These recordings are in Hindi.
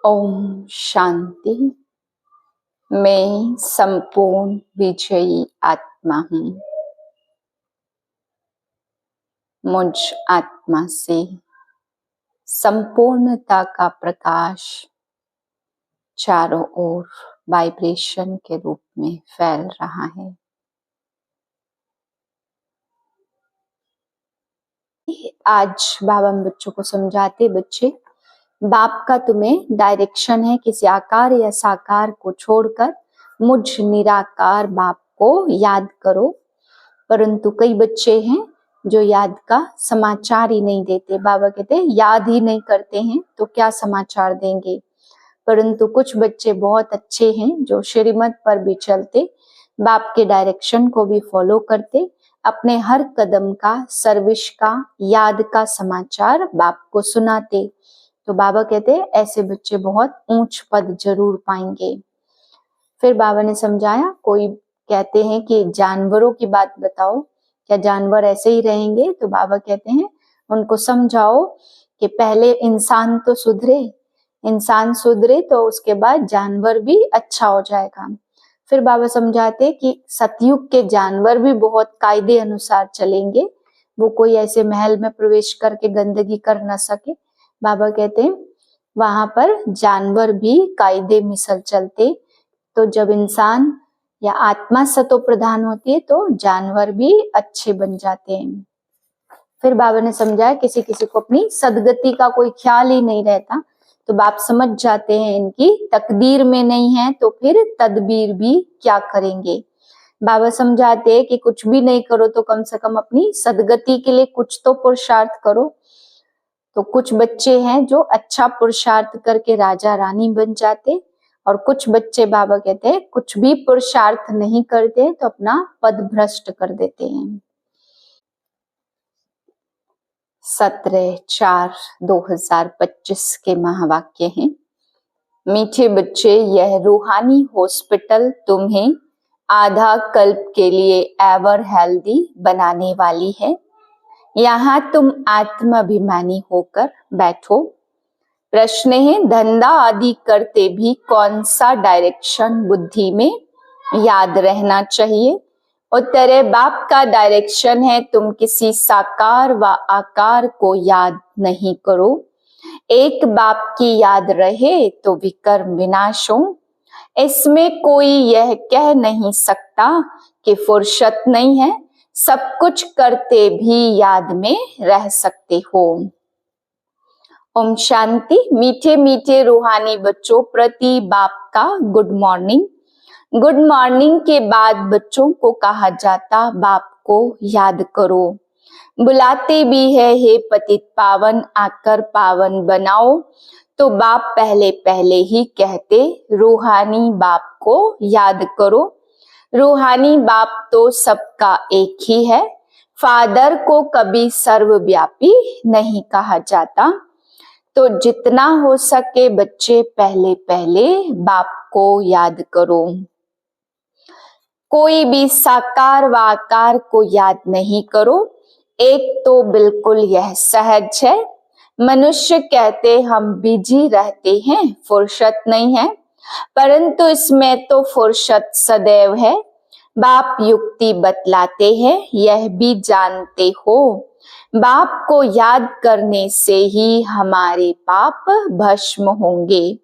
ओम शांति। मैं संपूर्ण विजयी आत्मा हूँ। मुझ आत्मा से संपूर्णता का प्रकाश चारों ओर वाइब्रेशन के रूप में फैल रहा है। आज बाबा बच्चों को समझाते, बच्चे बाप का तुम्हें डायरेक्शन है, किसी आकार या साकार को छोड़कर मुझ निराकार बाप को याद करो। परंतु कई बच्चे हैं जो याद का समाचार ही नहीं देते। बाबा कहते हैं याद ही नहीं करते हैं तो क्या समाचार देंगे। परंतु कुछ बच्चे बहुत अच्छे हैं जो श्रीमत पर भी चलते, बाप के डायरेक्शन को भी फॉलो करते, अपने हर कदम का, सर्विस का, याद का समाचार बाप को सुनाते। तो बाबा कहते हैं ऐसे बच्चे बहुत ऊंच पद जरूर पाएंगे। फिर बाबा ने समझाया, कोई कहते हैं कि जानवरों की बात बताओ, क्या जानवर ऐसे ही रहेंगे? तो बाबा कहते हैं उनको समझाओ कि पहले इंसान तो सुधरे, इंसान सुधरे तो उसके बाद जानवर भी अच्छा हो जाएगा। फिर बाबा समझाते कि सतयुग के जानवर भी बहुत कायदे अनुसार चलेंगे, वो कोई ऐसे महल में प्रवेश करके गंदगी कर ना सके। बाबा कहते हैं वहां पर जानवर भी कायदे मिसल चलते। तो जब इंसान या आत्मा सतो प्रधान होती है तो जानवर भी अच्छे बन जाते हैं। फिर बाबा ने समझाया किसी किसी को अपनी सदगति का कोई ख्याल ही नहीं रहता, तो बाप समझ जाते हैं इनकी तकदीर में नहीं है, तो फिर तदबीर भी क्या करेंगे। बाबा समझाते हैं कि कुछ भी नहीं करो तो कम से कम अपनी सदगति के लिए कुछ तो पुरुषार्थ करो। तो कुछ बच्चे हैं जो अच्छा पुरुषार्थ करके राजा रानी बन जाते, और कुछ बच्चे बाबा कहते हैं कुछ भी पुरुषार्थ नहीं करते तो अपना पद भ्रष्ट कर देते हैं। 17/4/2025 के महावाक्य हैं। मीठे बच्चे, यह रूहानी हॉस्पिटल तुम्हें आधा कल्प के लिए एवर हेल्दी बनाने वाली है। यहाँ तुम आत्माभिमानी होकर बैठो। प्रश्न है, धंधा आदि करते भी कौन सा डायरेक्शन बुद्धि में याद रहना चाहिए? उत्तर है, बाप का डायरेक्शन है तुम किसी साकार व आकार को याद नहीं करो। एक बाप की याद रहे तो विकर्म विनाश हो। इसमें कोई यह कह नहीं सकता कि फुर्सत नहीं है, सब कुछ करते भी याद में रह सकते हो। ओम शांति। मीठे मीठे रूहानी बच्चों प्रति बाप का गुड मॉर्निंग। गुड मॉर्निंग के बाद बच्चों को कहा जाता बाप को याद करो। बुलाते भी है, हे पतित पावन आकर पावन बनाओ। तो बाप पहले पहले ही कहते रूहानी बाप को याद करो। रूहानी बाप तो सबका एक ही है। फादर को कभी सर्वव्यापी नहीं कहा जाता। तो जितना हो सके बच्चे पहले पहले बाप को याद करो। कोई भी साकार व आकार को याद नहीं करो। एक तो बिल्कुल यह सहज है। मनुष्य कहते हम बिजी रहते हैं, फुर्सत नहीं है, परंतु इसमें तो फुर्सत सदैव है। बाप युक्ति बतलाते हैं, यह भी जानते हो। बाप को याद करने से ही हमारे पाप भस्म होंगे।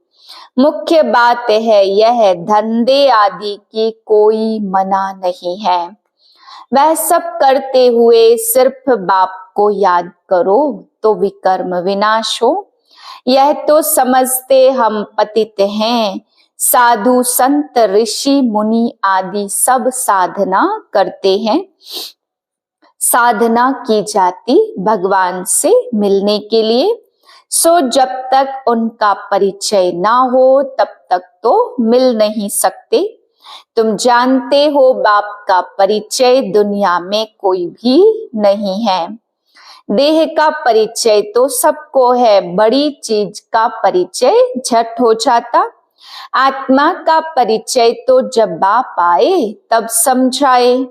मुख्य बात है यह, धंधे आदि की कोई मना नहीं है। वह सब करते हुए सिर्फ बाप को याद करो तो विकर्म विनाश हो। यह तो समझते हम पतित हैं। साधु संत ऋषि मुनि आदि सब साधना करते हैं। साधना की जाती भगवान से मिलने के लिए। सो जब तक उनका परिचय ना हो तब तक तो मिल नहीं सकते। तुम जानते हो बाप का परिचय दुनिया में कोई भी नहीं है। देह का परिचय तो सबको है, बड़ी चीज का परिचय झट हो जाता। आत्मा का परिचय तो जब बाप आए तब समझाए।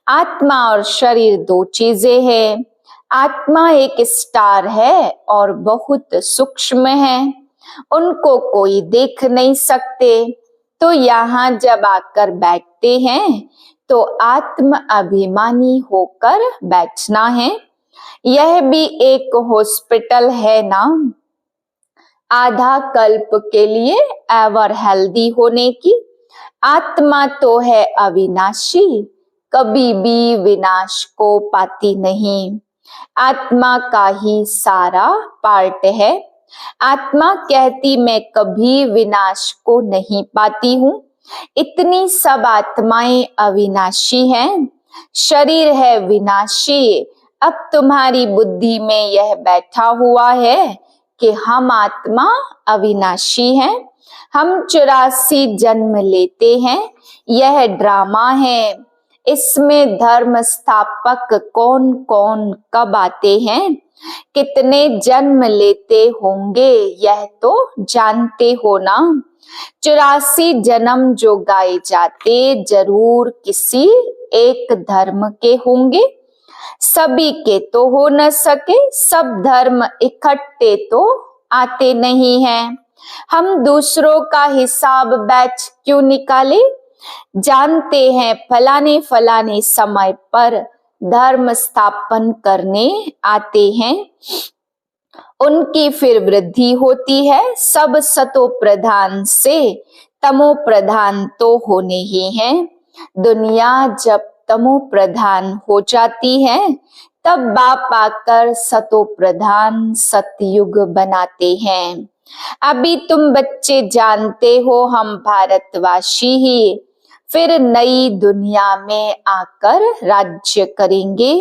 आत्मा और शरीर दो चीजें हैं। आत्मा एक स्टार है और बहुत सूक्ष्म है। उनको कोई देख नहीं सकते। तो यहाँ जब आकर बैठते हैं तो आत्म अभिमानी होकर बैठना है। यह भी एक हॉस्पिटल है ना, आधा कल्प के लिए एवर हेल्दी होने की। आत्मा तो है अविनाशी, कभी भी विनाश को पाती नहीं। आत्मा का ही सारा पार्ट है। आत्मा कहती मैं कभी विनाश को नहीं पाती हूँ। इतनी सब आत्माएं अविनाशी हैं, शरीर है विनाशी। अब तुम्हारी बुद्धि में यह बैठा हुआ है कि हम आत्मा अविनाशी हैं। हम 84 जन्म लेते हैं, यह ड्रामा है। इसमें धर्म स्थापक कौन कौन कब आते हैं, कितने जन्म लेते होंगे, यह तो जानते हो ना। 84 जन्म जो गाए जाते जरूर किसी एक धर्म के होंगे। सभी के तो हो न सके, सब धर्म इकट्ठे तो आते नहीं हैं। हम दूसरों का हिसाब बैच क्यों निकाले, जानते हैं फलाने फलाने समय पर धर्म स्थापन करने आते हैं। उनकी फिर वृद्धि होती है। सब सतो प्रधान से तमो प्रधान तो होने ही हैं। दुनिया जब तमो प्रधान हो जाती है तब बाप आकर सतो प्रधान सतयुग बनाते हैं। अभी तुम बच्चे जानते हो हम भारतवासी ही फिर नई दुनिया में आकर राज्य करेंगे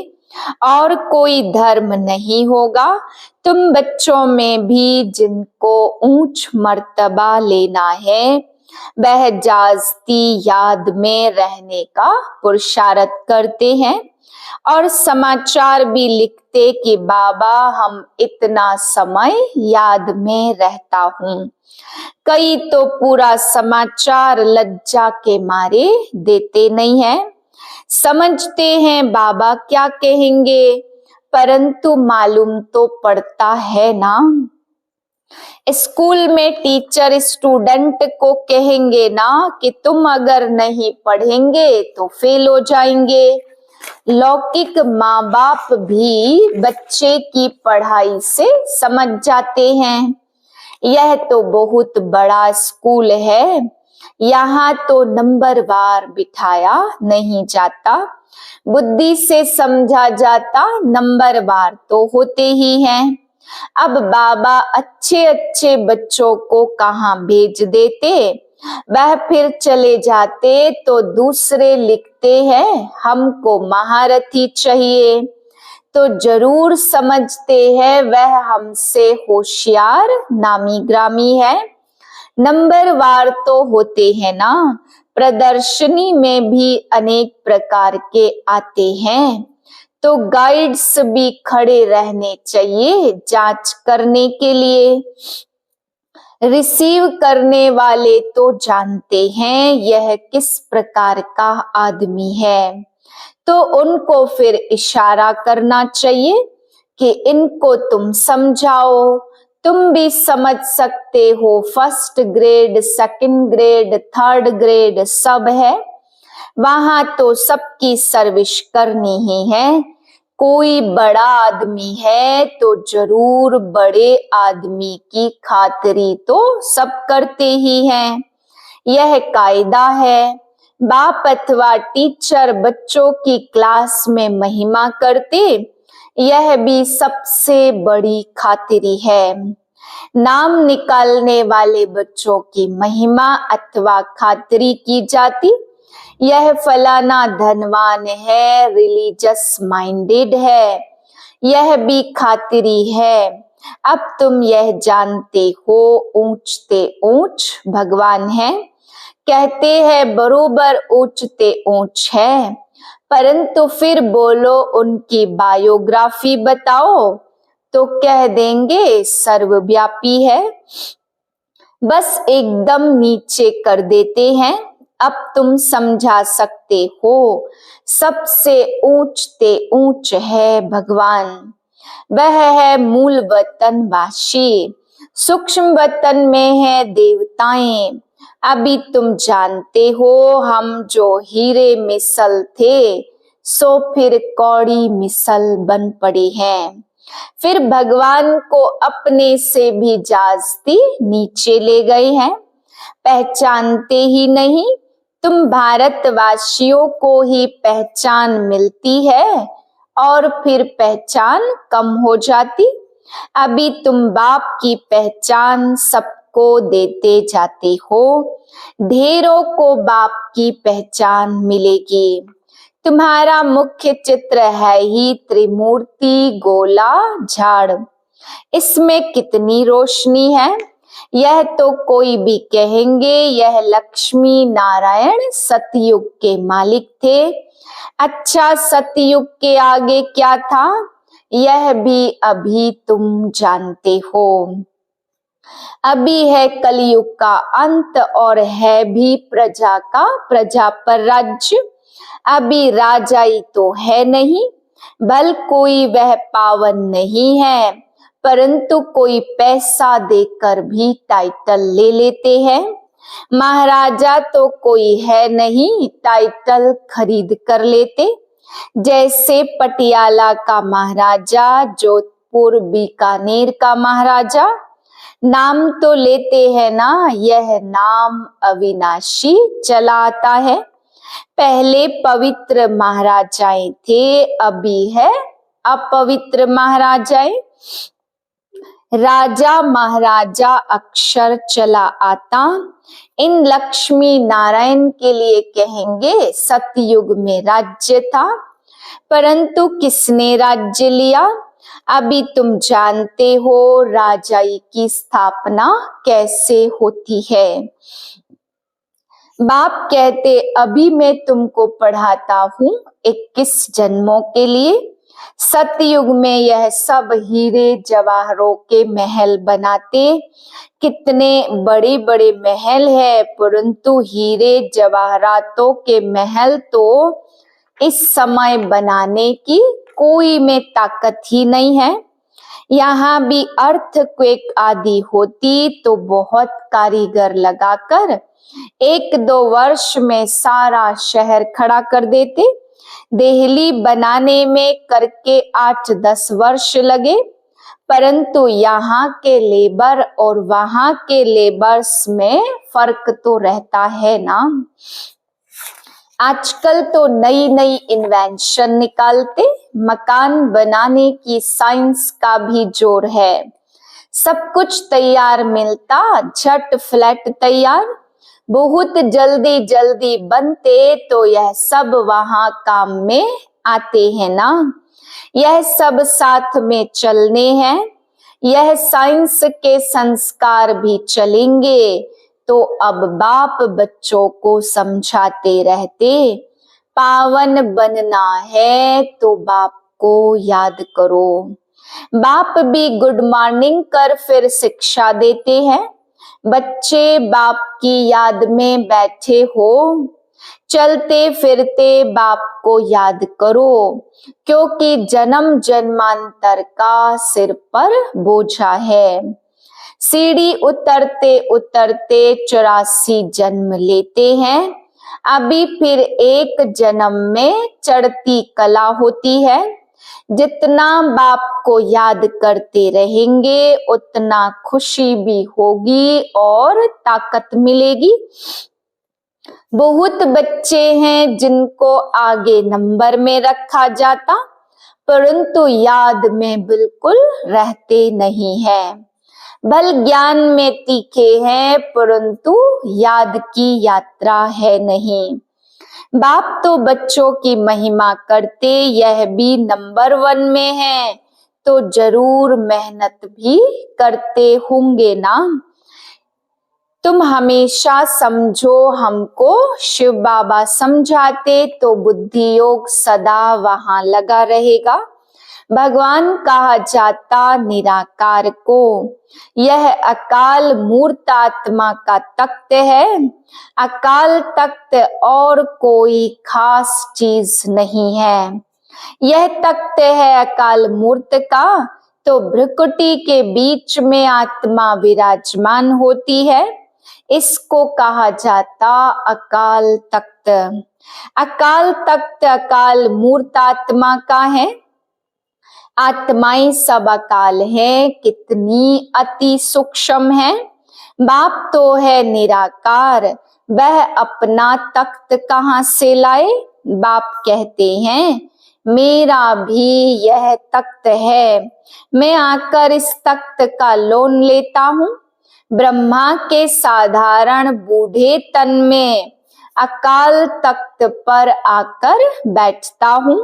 और कोई धर्म नहीं होगा। तुम बच्चों में भी जिनको ऊंच मर्तबा लेना है वह जास्ती याद में रहने का पुरुषार्थ करते हैं और समाचार भी लिखते कि बाबा हम इतना समय याद में रहता हूँ। कई तो पूरा समाचार लज्जा के मारे देते नहीं है। समझते हैं बाबा क्या कहेंगे, परंतु मालूम तो पड़ता है ना। स्कूल में टीचर स्टूडेंट को कहेंगे ना कि तुम अगर नहीं पढ़ेंगे तो फेल हो जाएंगे। लौकिक माँ बाप भी बच्चे की पढ़ाई से समझ जाते हैं। यह तो बहुत बड़ा स्कूल है, यहाँ तो नंबरवार बिठाया नहीं जाता, बुद्धि से समझा जाता, नंबरवार तो होते ही हैं। अब बाबा अच्छे अच्छे बच्चों को कहाँ भेज देते, वह फिर चले जाते तो दूसरे लिखते हैं हमको महारथी चाहिए। तो जरूर समझते हैं वह हमसे होशियार नामी ग्रामी है। नंबरवार तो होते हैं ना। प्रदर्शनी में भी अनेक प्रकार के आते हैं तो गाइड्स भी खड़े रहने चाहिए जांच करने के लिए। रिसीव करने वाले तो जानते हैं यह किस प्रकार का आदमी है, तो उनको फिर इशारा करना चाहिए कि इनको तुम समझाओ। तुम भी समझ सकते हो, first grade, second grade, third grade सब है, वहां तो सबकी सर्विस करनी ही है। कोई बड़ा आदमी है तो जरूर बड़े आदमी की खातिरी तो सब करते ही हैं, यह कायदा है। बाप अथवा टीचर बच्चों की क्लास में महिमा करते, यह भी सबसे बड़ी खातिरी है। नाम निकालने वाले बच्चों की महिमा अथवा खातिरी की जाती, यह फलाना धनवान है, रिलीजियस माइंडेड है, यह भी खातिरी है। अब तुम यह जानते हो ऊंचते ऊंच भगवान है, कहते हैं बरोबर ऊंचते ऊंच है, परंतु फिर बोलो उनकी बायोग्राफी बताओ तो कह देंगे सर्वव्यापी है, बस एकदम नीचे कर देते हैं। अब तुम समझा सकते हो सबसे ऊंचते ऊंच है भगवान, वह है मूल वतन वासी, सूक्ष्म वतन में है देवताएं, अभी तुम जानते हो हम जो हीरे मिसल थे सो फिर कौड़ी मिसल बन पड़े हैं। फिर भगवान को अपने से भी जास्ती नीचे ले गए हैं। पहचानते ही नहीं, तुम भारतवासियों को ही पहचान मिलती है और फिर पहचान कम हो जाती। अभी तुम बाप की पहचान सबको देते जाते हो, ढेरों को बाप की पहचान मिलेगी। तुम्हारा मुख्य चित्र है ही त्रिमूर्ति गोला झाड़, इसमें कितनी रोशनी है। यह तो कोई भी कहेंगे यह लक्ष्मी नारायण सतयुग के मालिक थे। अच्छा, सतयुग के आगे क्या था यह भी अभी तुम जानते हो। अभी है कलयुग का अंत और है भी प्रजा पर राज्य। अभी राजाई तो है नहीं, भल कोई वह पावन नहीं है, परंतु कोई पैसा देकर भी टाइटल ले लेते हैं। महाराजा तो कोई है नहीं, टाइटल खरीद कर लेते। जैसे पटियाला का महाराजा, जोधपुर बीकानेर का महाराजा, नाम तो लेते हैं ना, यह नाम अविनाशी चला आता है। पहले पवित्र महाराजाएं थे, अभी है अपवित्र महाराजाएं। राजा महाराजा अक्षर चला आता, इन लक्ष्मी नारायण के लिए कहेंगे सतयुग में राज्य था, परंतु किसने राज्य लिया अभी तुम जानते हो। राजाई की स्थापना कैसे होती है। बाप कहते अभी मैं तुमको पढ़ाता हूँ 21 जन्मों के लिए। सतयुग में यह सब हीरे जवाहरों के महल बनाते, कितने बड़े बड़े महल है, परंतु हीरे जवाहरातों के महल तो इस समय बनाने की कोई में ताकत ही नहीं है। यहाँ भी अर्थक्वेक आदि होती तो बहुत कारीगर लगाकर 1-2 वर्ष में सारा शहर खड़ा कर देते। दिल्ली बनाने में करके 8-10 वर्ष लगे, परंतु यहाँ के लेबर और वहां के लेबर्स में फर्क तो रहता है ना। आजकल तो नई नई इन्वेंशन निकालते, मकान बनाने की साइंस का भी जोर है। सब कुछ तैयार मिलता, झट फ्लैट तैयार, बहुत जल्दी जल्दी बनते, तो यह सब वहां काम में आते हैं ना। यह सब साथ में चलने हैं, यह साइंस के संस्कार भी चलेंगे। तो अब बाप बच्चों को समझाते रहते, पावन बनना है तो बाप को याद करो। बाप भी गुड मॉर्निंग कर फिर शिक्षा देते हैं। बच्चे बाप की याद में बैठे हो, चलते फिरते बाप को याद करो, क्योंकि जन्म जन्मांतर का सिर पर बोझा है। सीढ़ी उतरते उतरते 84 जन्म लेते हैं। अभी फिर एक जन्म में चढ़ती कला होती है। जितना बाप को याद करते रहेंगे उतना खुशी भी होगी और ताकत मिलेगी। बहुत बच्चे हैं जिनको आगे नंबर में रखा जाता, परंतु याद में बिल्कुल रहते नहीं है। भल ज्ञान में तीखे हैं, परंतु याद की यात्रा है नहीं। बाप तो बच्चों की महिमा करते, यह भी नंबर 1 में है, तो जरूर मेहनत भी करते होंगे ना। तुम हमेशा समझो हमको शिव बाबा समझाते, तो बुद्धि योग सदा वहां लगा रहेगा। भगवान कहा जाता निराकार को, यह अकाल मूर्त आत्मा का तख्त है। अकाल तख्त और कोई खास चीज नहीं है, यह तख्त है अकाल मूर्त का। तो भ्रुकुटी के बीच में आत्मा विराजमान होती है। इसको कहा जाता अकाल तख्त। अकाल तख्त अकाल मूर्त आत्मा का है। आत्माएं सब अकाल है, कितनी अति सूक्ष्म है। बाप तो है निराकार, वह अपना तख्त कहाँ से लाए। बाप कहते हैं मेरा भी यह तख्त है, मैं आकर इस तख्त का लोन लेता हूँ। ब्रह्मा के साधारण बूढ़े तन में अकाल तख्त पर आकर बैठता हूँ।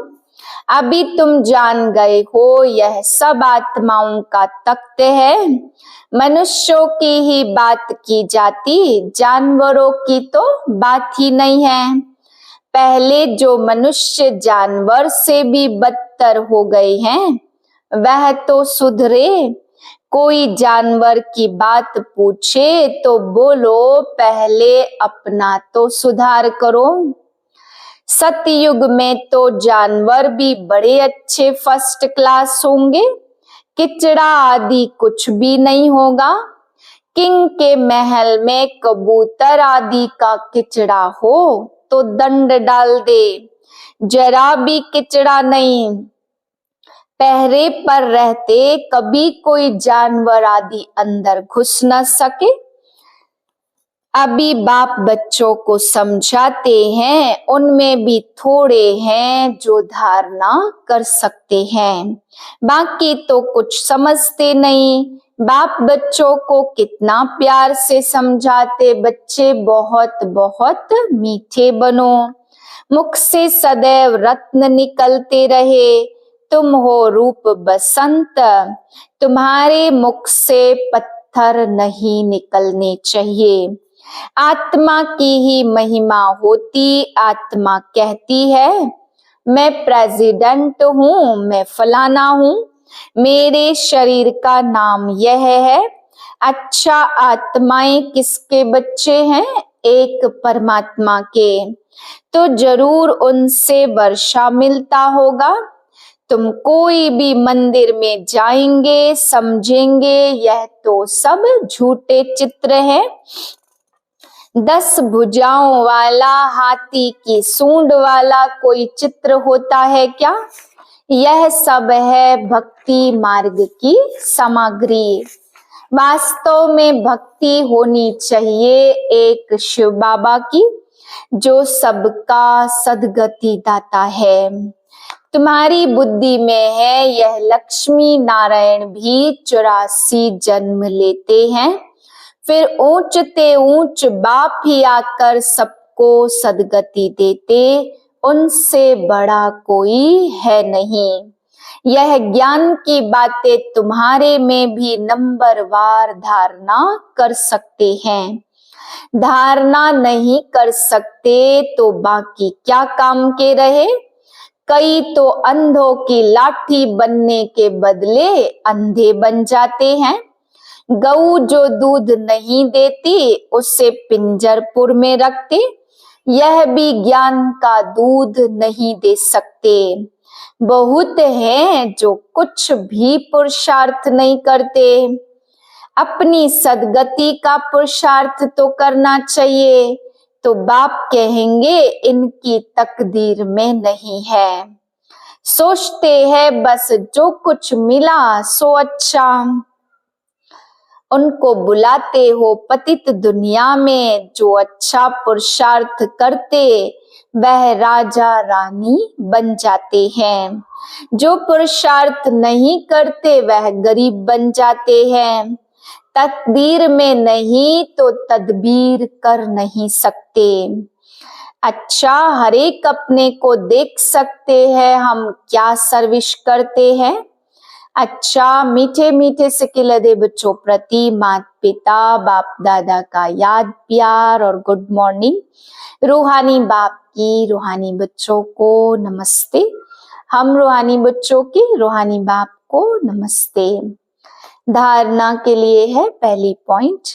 अभी तुम जान गए हो यह सब आत्माओं का तख्त है। मनुष्यों की ही बात की जाती, जानवरों की तो बात ही नहीं है। पहले जो मनुष्य जानवर से भी बदतर हो गए हैं वह तो सुधरे। कोई जानवर की बात पूछे तो बोलो पहले अपना तो सुधार करो। सतयुग में तो जानवर भी बड़े अच्छे फर्स्ट क्लास होंगे, किचड़ा आदि कुछ भी नहीं होगा। किंग के महल में कबूतर आदि का किचड़ा हो तो दंड डाल दे, जरा भी किचड़ा नहीं। पहरे पर रहते कभी कोई जानवर आदि अंदर घुस न सके। अभी बाप बच्चों को समझाते हैं, उनमें भी थोड़े हैं जो धारणा कर सकते हैं, बाकी तो कुछ समझते नहीं। बाप बच्चों को कितना प्यार से समझाते, बच्चे बहुत बहुत मीठे बनो, मुख से सदैव रत्न निकलते रहे। तुम हो रूप बसंत, तुम्हारे मुख से पत्थर नहीं निकलने चाहिए। आत्मा की ही महिमा होती। आत्मा कहती है मैं प्रेसिडेंट हूँ, मैं फलाना हूँ, मेरे शरीर का नाम यह है। अच्छा, आत्माएं किसके बच्चे हैं? एक परमात्मा के। तो जरूर उनसे वर्षा मिलता होगा। तुम कोई भी मंदिर में जाएंगे समझेंगे यह तो सब झूठे चित्र है। 10 भुजाओं वाला हाथी की सूंड वाला कोई चित्र होता है क्या? यह सब है भक्ति मार्ग की सामग्री। वास्तव में भक्ति होनी चाहिए एक शिव बाबा की, जो सबका सद्गति दाता है। तुम्हारी बुद्धि में है यह लक्ष्मी नारायण भी 84 जन्म लेते हैं, फिर ऊंचते ऊंच बाप ही आकर सबको सद्गति देते, उनसे बड़ा कोई है नहीं। यह ज्ञान की बातें तुम्हारे में भी नंबरवार धारणा कर सकते हैं। धारणा नहीं कर सकते तो बाकी क्या काम के रहे। कई तो अंधों की लाठी बनने के बदले अंधे बन जाते हैं। गऊ जो दूध नहीं देती उसे पिंजरपुर में रखते, यह भी ज्ञान का दूध नहीं दे सकते। बहुत हैं जो कुछ भी पुरुषार्थ नहीं करते। अपनी सद्गति का पुरुषार्थ तो करना चाहिए, तो बाप कहेंगे इनकी तकदीर में नहीं है। सोचते हैं बस जो कुछ मिला सो अच्छा। उनको बुलाते हो पतित दुनिया में, जो अच्छा पुरुषार्थ करते वह राजा रानी बन जाते हैं। जो पुरुषार्थ नहीं करते वह गरीब बन जाते हैं। तकदीर में नहीं तो तदबीर कर नहीं सकते। अच्छा, हर एक अपने को देख सकते हैं हम क्या सर्विस करते हैं। अच्छा, मीठे मीठे सिकिलदे बच्चों प्रति माता पिता बाप दादा का याद प्यार और गुड मॉर्निंग। रूहानी बाप की रूहानी बच्चों को नमस्ते। हम रूहानी बच्चों की रूहानी बाप को नमस्ते। धारणा के लिए है पहली पॉइंट,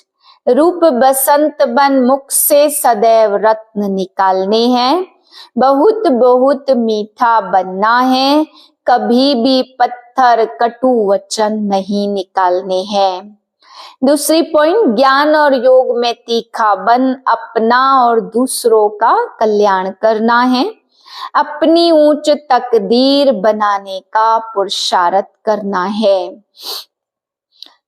रूप बसंत बन मुख से सदैव रत्न निकालने हैं। बहुत बहुत मीठा बनना है, कभी भी पत्थर पत्थर कटु वचन नहीं निकालने हैं। दूसरी पॉइंट, ज्ञान और योग में तीखापन अपना और दूसरों का कल्याण करना है। अपनी ऊंच तकदीर बनाने का पुरुषार्थ करना है।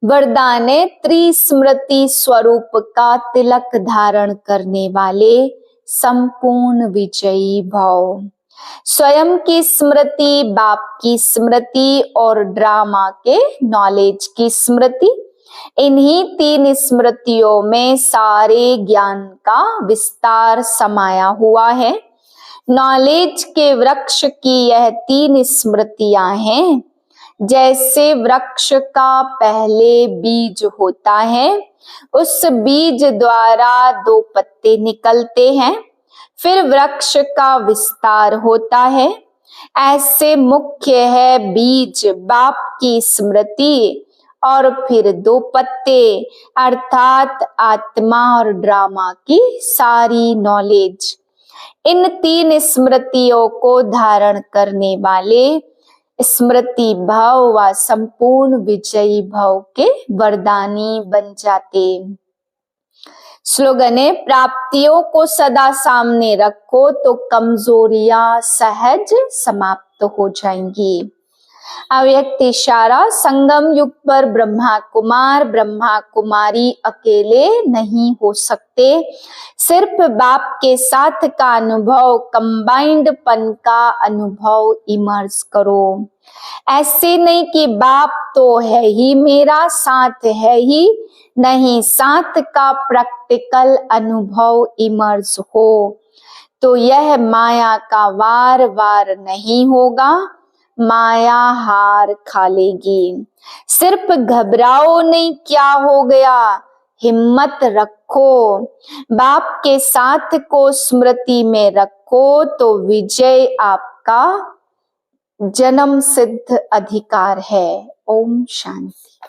वरदान है, त्रिस्मृति स्वरूप का तिलक धारण करने वाले संपूर्ण विजयी भव। स्वयं की स्मृति, बाप की स्मृति और ड्रामा के नॉलेज की स्मृति, इन्हीं तीन स्मृतियों में सारे ज्ञान का विस्तार समाया हुआ है। नॉलेज के वृक्ष की यह तीन स्मृतियां हैं। जैसे वृक्ष का पहले बीज होता है, उस बीज द्वारा 2 पत्ते निकलते हैं, फिर वृक्ष का विस्तार होता है। ऐसे मुख्य है बीज बाप की स्मृति और फिर 2 पत्ते अर्थात आत्मा और ड्रामा की सारी नॉलेज। इन 3 स्मृतियों को धारण करने वाले स्मृति भाव व संपूर्ण विजयी भाव के वरदानी बन जाते। स्लोगन है, प्राप्तियों को सदा सामने रखो तो कमजोरियां सहज समाप्त हो जाएंगी। अव्यक्त इशारा, संगम युग पर ब्रह्मा कुमार ब्रह्मा कुमारी अकेले नहीं हो सकते। सिर्फ बाप के साथ का अनुभव, कंबाइंड पन का अनुभव इमर्ज करो। ऐसे नहीं कि बाप तो है ही मेरा, साथ है ही नहीं, साथ का प्रैक्टिकल अनुभव इमर्ज हो तो यह माया का वार वार नहीं होगा, माया हार खा लेगी। सिर्फ घबराओ नहीं क्या हो गया, हिम्मत रखो। बाप के साथ को स्मृति में रखो तो विजय आपका जन्म सिद्ध अधिकार है। ओम शांति।